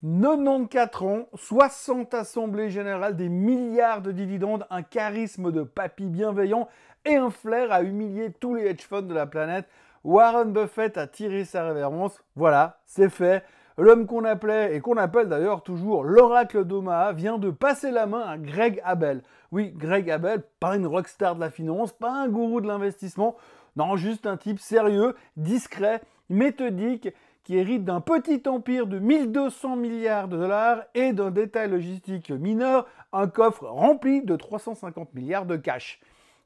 94 ans, 60 assemblées générales, des milliards de dividendes, un charisme de papy bienveillant et un flair à humilier tous les hedge funds de la planète. Warren Buffett a tiré sa révérence. Voilà, c'est fait. L'homme qu'on appelait et qu'on appelle d'ailleurs toujours l'oracle d'Omaha vient de passer la main à Greg Abel. Oui, Greg Abel, pas une rockstar de la finance, pas un gourou de l'investissement, non, juste un type sérieux, discret, méthodique, qui hérite d'un petit empire de 1200 milliards de dollars et d'un détail logistique mineur, un coffre rempli de 350 milliards de cash.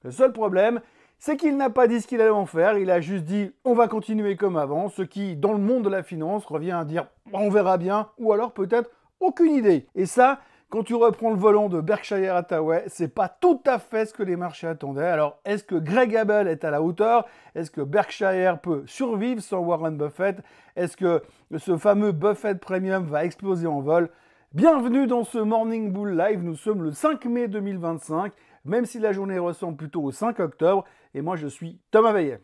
Le seul problème, c'est qu'il n'a pas dit ce qu'il allait en faire, il a juste dit « on va continuer comme avant », ce qui, dans le monde de la finance, revient à dire « on verra bien » ou alors peut-être « aucune idée ». Et ça, quand tu reprends le volant de Berkshire Hathaway, c'est pas tout à fait ce que les marchés attendaient. Alors, est-ce que Greg Abel est à la hauteur? Est-ce que Berkshire peut survivre sans Warren Buffett? Est-ce que ce fameux Buffett Premium va exploser en vol? Bienvenue dans ce Morning Bull Live, nous sommes le 5 mai 2025, même si la journée ressemble plutôt au 5 octobre, et moi je suis Thomas Veillet.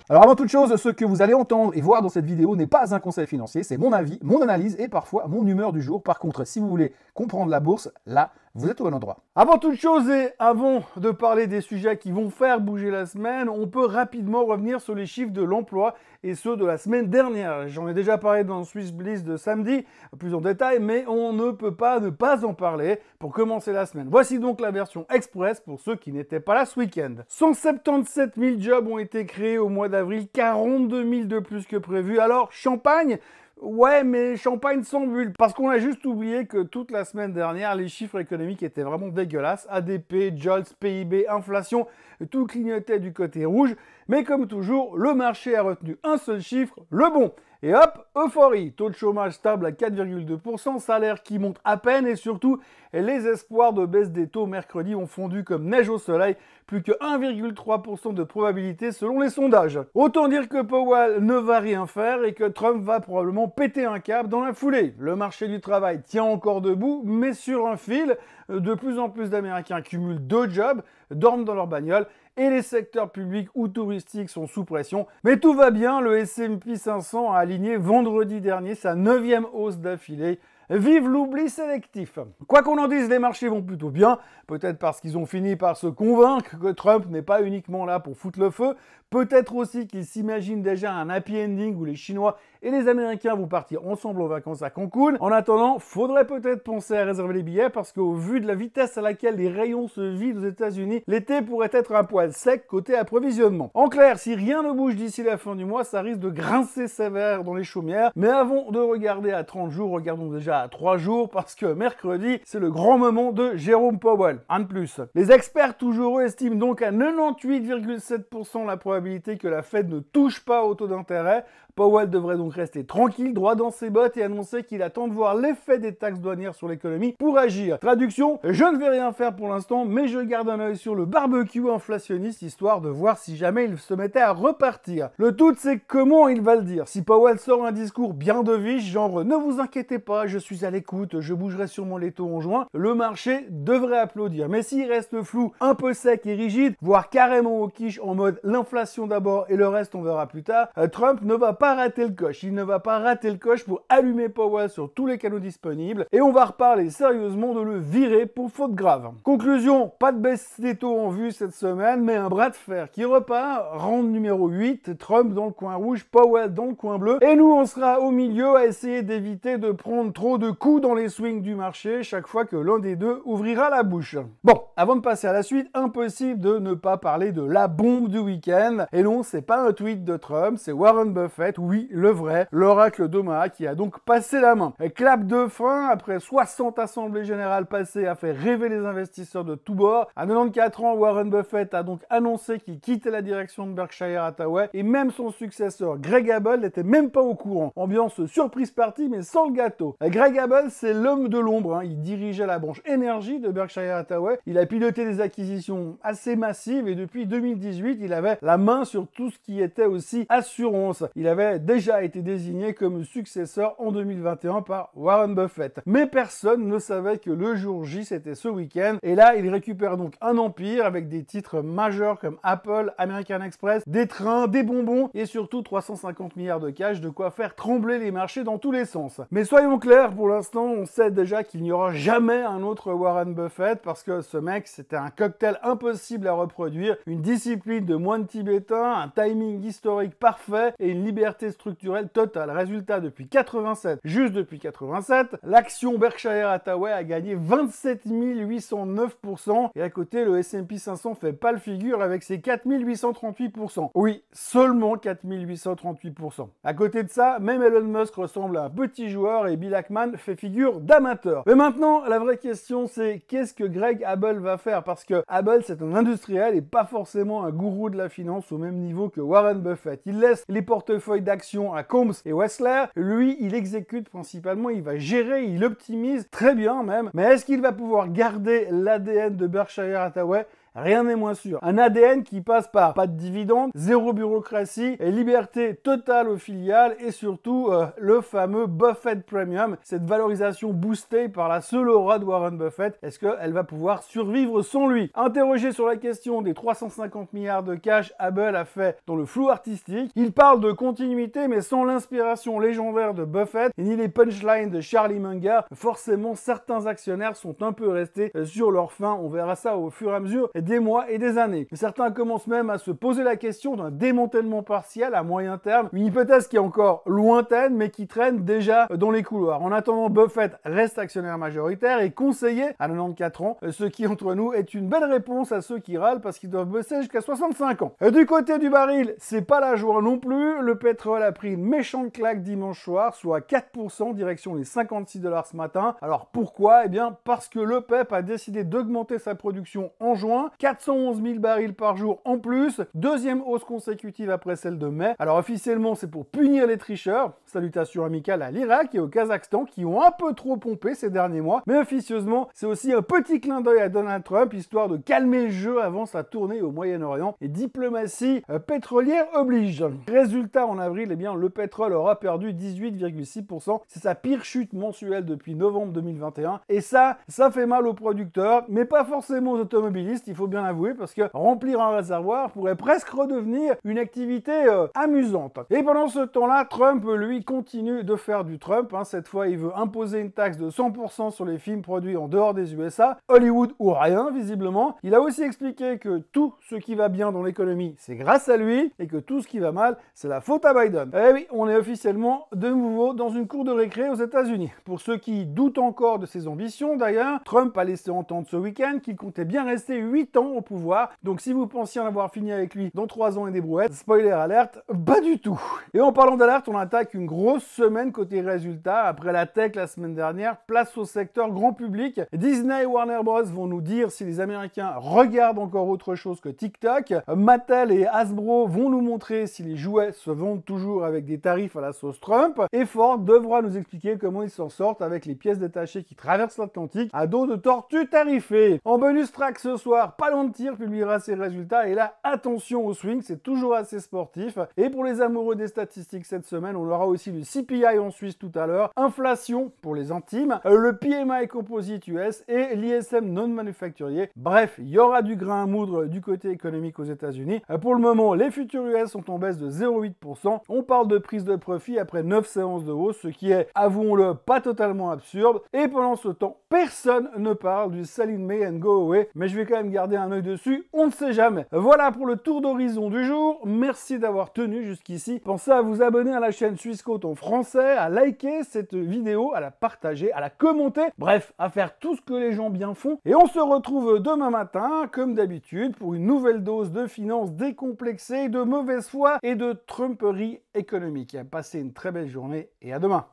Alors avant toute chose, ce que vous allez entendre et voir dans cette vidéo n'est pas un conseil financier, c'est mon avis, mon analyse et parfois mon humeur du jour. Par contre, si vous voulez comprendre la bourse, là, vous êtes au bon endroit. Avant toute chose et avant de parler des sujets qui vont faire bouger la semaine, on peut rapidement revenir sur les chiffres de l'emploi et ceux de la semaine dernière. J'en ai déjà parlé dans Swiss Bliss de samedi, plus en détail, mais on ne peut pas ne pas en parler pour commencer la semaine. Voici donc la version express pour ceux qui n'étaient pas là ce week-end. 177 000 jobs ont été créés au mois d'avril, 42 000 de plus que prévu. Alors, champagne? Ouais, mais champagne sans bulle, parce qu'on a juste oublié que toute la semaine dernière, les chiffres économiques étaient vraiment dégueulasses. ADP, JOLTS, PIB, inflation, tout clignotait du côté rouge. Mais comme toujours, le marché a retenu un seul chiffre, le bon. Et hop, euphorie, taux de chômage stable à 4,2%, salaire qui monte à peine et surtout, les espoirs de baisse des taux mercredi ont fondu comme neige au soleil, plus que 1,3% de probabilité selon les sondages. Autant dire que Powell ne va rien faire et que Trump va probablement péter un câble dans la foulée. Le marché du travail tient encore debout, mais sur un fil, de plus en plus d'Américains cumulent 2 jobs, dorment dans leur bagnole, et les secteurs publics ou touristiques sont sous pression. Mais tout va bien, le S&P 500 a aligné vendredi dernier sa 9e hausse d'affilée. Vive l'oubli sélectif. Quoi qu'on en dise, les marchés vont plutôt bien, peut-être parce qu'ils ont fini par se convaincre que Trump n'est pas uniquement là pour foutre le feu, peut-être aussi qu'ils s'imaginent déjà un happy ending où les Chinois et les Américains vont partir ensemble en vacances à Cancun. En attendant, faudrait peut-être penser à réserver les billets parce qu'au vu de la vitesse à laquelle les rayons se vident aux États-Unis, l'été pourrait être un poil sec côté approvisionnement. En clair, si rien ne bouge d'ici la fin du mois, ça risque de grincer sévère dans les chaumières. Mais avant de regarder à 30 jours, regardons déjà à 3 jours parce que mercredi, c'est le grand moment de Jérôme Powell. Un de plus. Les experts toujours eux estiment donc à 98,7% la probabilité que la Fed ne touche pas au taux d'intérêt. Powell devrait donc rester tranquille, droit dans ses bottes et annoncer qu'il attend de voir l'effet des taxes douanières sur l'économie pour agir. Traduction, je ne vais rien faire pour l'instant, mais je garde un œil sur le barbecue inflationniste histoire de voir si jamais il se mettait à repartir. Le tout, c'est comment il va le dire. Si Powell sort un discours bien de viche, genre « ne vous inquiétez pas, je suis à l'écoute, je bougerai sûrement les taux en juin », le marché devrait applaudir. Mais s'il reste flou, un peu sec et rigide, voire carrément au quiche en mode « l'inflation d'abord et le reste on verra plus tard », Trump ne va pas rater le coche. Il ne va pas rater le coche pour allumer Powell sur tous les canaux disponibles et on va reparler sérieusement de le virer pour faute grave. Conclusion, pas de baisse des taux en vue cette semaine, mais un bras de fer qui repart, round numéro 8, Trump dans le coin rouge, Powell dans le coin bleu, et nous on sera au milieu à essayer d'éviter de prendre trop de coups dans les swings du marché chaque fois que l'un des deux ouvrira la bouche. Bon, avant de passer à la suite, impossible de ne pas parler de la bombe du week-end, et non, c'est pas un tweet de Trump, c'est Warren Buffett, oui, le vrai, l'oracle d'Omaha qui a donc passé la main. Et clap de fin, après 60 assemblées générales passées, a fait rêver les investisseurs de tous bords. À 94 ans, Warren Buffett a donc annoncé qu'il quittait la direction de Berkshire Hathaway et même son successeur Greg Abel n'était même pas au courant. Ambiance surprise party mais sans le gâteau. Greg Abel, c'est l'homme de l'ombre, il dirigeait la branche énergie de Berkshire Hathaway. Il a piloté des acquisitions assez massives et depuis 2018, il avait la main sur tout ce qui était aussi assurance. Il avait aurait déjà été désigné comme successeur en 2021 par Warren Buffett. Mais personne ne savait que le jour J, c'était ce week-end. Et là, il récupère donc un empire avec des titres majeurs comme Apple, American Express, des trains, des bonbons et surtout 350 milliards de cash, de quoi faire trembler les marchés dans tous les sens. Mais soyons clairs, pour l'instant, on sait déjà qu'il n'y aura jamais un autre Warren Buffett parce que ce mec, c'était un cocktail impossible à reproduire, une discipline de moine tibétain, un timing historique parfait et une liberté structurelle totale. Résultat, depuis 87, juste depuis 87, l'action Berkshire Hathaway a gagné 27 809% et à côté, le S&P 500 fait pas le figure avec ses 4 838%. Oui, seulement 4 838%. À côté de ça, même Elon Musk ressemble à un petit joueur et Bill Ackman fait figure d'amateur. Mais maintenant, la vraie question c'est qu'est-ce que Greg Abel va faire? Parce que Abel c'est un industriel et pas forcément un gourou de la finance au même niveau que Warren Buffett. Il laisse les portefeuilles d'actions à Combs et Wessler. Lui, il exécute principalement, il va gérer, il optimise très bien même. Mais est-ce qu'il va pouvoir garder l'ADN de Berkshire Hathaway? Rien n'est moins sûr. Un ADN qui passe par pas de dividendes, zéro bureaucratie, et liberté totale aux filiales et surtout le fameux Buffett Premium, cette valorisation boostée par la seule aura de Warren Buffett. Est-ce qu'elle va pouvoir survivre sans lui? Interrogé sur la question des 350 milliards de cash, Abel a fait dans le flou artistique. Il parle de continuité mais sans l'inspiration légendaire de Buffett ni les punchlines de Charlie Munger. Forcément, certains actionnaires sont un peu restés sur leur faim. On verra ça au fur et à mesure des mois et des années. Certains commencent même à se poser la question d'un démantèlement partiel à moyen terme, une hypothèse qui est encore lointaine mais qui traîne déjà dans les couloirs. En attendant, Buffett reste actionnaire majoritaire et conseiller à 94 ans, ce qui entre nous est une belle réponse à ceux qui râlent parce qu'ils doivent bosser jusqu'à 65 ans. Du côté du baril, c'est pas la joie non plus. Le pétrole a pris une méchante claque dimanche soir, soit 4% direction les 56 $ ce matin. Alors pourquoi? Eh bien parce que l'OPEP a décidé d'augmenter sa production en juin, 411 000 barils par jour en plus, deuxième hausse consécutive après celle de mai. Alors officiellement, c'est pour punir les tricheurs. Salutations amicales à l'Irak et au Kazakhstan qui ont un peu trop pompé ces derniers mois. Mais officieusement, c'est aussi un petit clin d'œil à Donald Trump, histoire de calmer le jeu avant sa tournée au Moyen-Orient. Et diplomatie pétrolière oblige. Résultat, en avril, eh bien, le pétrole aura perdu 18,6%. C'est sa pire chute mensuelle depuis novembre 2021. Et ça fait mal aux producteurs, mais pas forcément aux automobilistes. Il faut bien avouer, parce que remplir un réservoir pourrait presque redevenir une activité amusante. Et pendant ce temps-là, Trump, lui, continue de faire du Trump. Cette fois, il veut imposer une taxe de 100% sur les films produits en dehors des USA, Hollywood ou rien, visiblement. Il a aussi expliqué que tout ce qui va bien dans l'économie, c'est grâce à lui, et que tout ce qui va mal, c'est la faute à Biden. Eh oui, on est officiellement de nouveau dans une cour de récré aux États-Unis. Pour ceux qui doutent encore de ses ambitions, d'ailleurs, Trump a laissé entendre ce week-end qu'il comptait bien rester 8 ans au pouvoir. Donc si vous pensiez en avoir fini avec lui dans 3 ans et des brouettes, spoiler alerte, pas du tout. Et en parlant d'alerte, on attaque une grosse semaine côté résultats. Après la tech la semaine dernière, place au secteur grand public. Disney et Warner Bros vont nous dire si les Américains regardent encore autre chose que TikTok. Mattel et Hasbro vont nous montrer si les jouets se vendent toujours avec des tarifs à la sauce Trump. Et Ford devra nous expliquer comment ils s'en sortent avec les pièces détachées qui traversent l'Atlantique à dos de tortues tarifées. En bonus track ce soir, Palantir publiera ses résultats et là, attention au swing, c'est toujours assez sportif. Et pour les amoureux des statistiques cette semaine, on aura aussi le CPI en Suisse tout à l'heure, inflation pour les intimes, le PMI composite US et l'ISM non manufacturier. Bref, il y aura du grain à moudre du côté économique aux États-Unis. Pour le moment, les futurs US sont en baisse de 0,8%. On parle de prise de profit après 9 séances de hausse, ce qui est, avouons-le, pas totalement absurde. Et pendant ce temps, personne ne parle du sell in May and go away, mais je vais quand même garder un œil dessus, on ne sait jamais. Voilà pour le tour d'horizon du jour. Merci d'avoir tenu jusqu'ici. Pensez à vous abonner à la chaîne Swissquote en français, à liker cette vidéo, à la partager, à la commenter. Bref, à faire tout ce que les gens bien font. Et on se retrouve demain matin, comme d'habitude, pour une nouvelle dose de finances décomplexées, de mauvaise foi et de trumperie économique. Passez une très belle journée et à demain.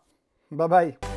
Bye bye.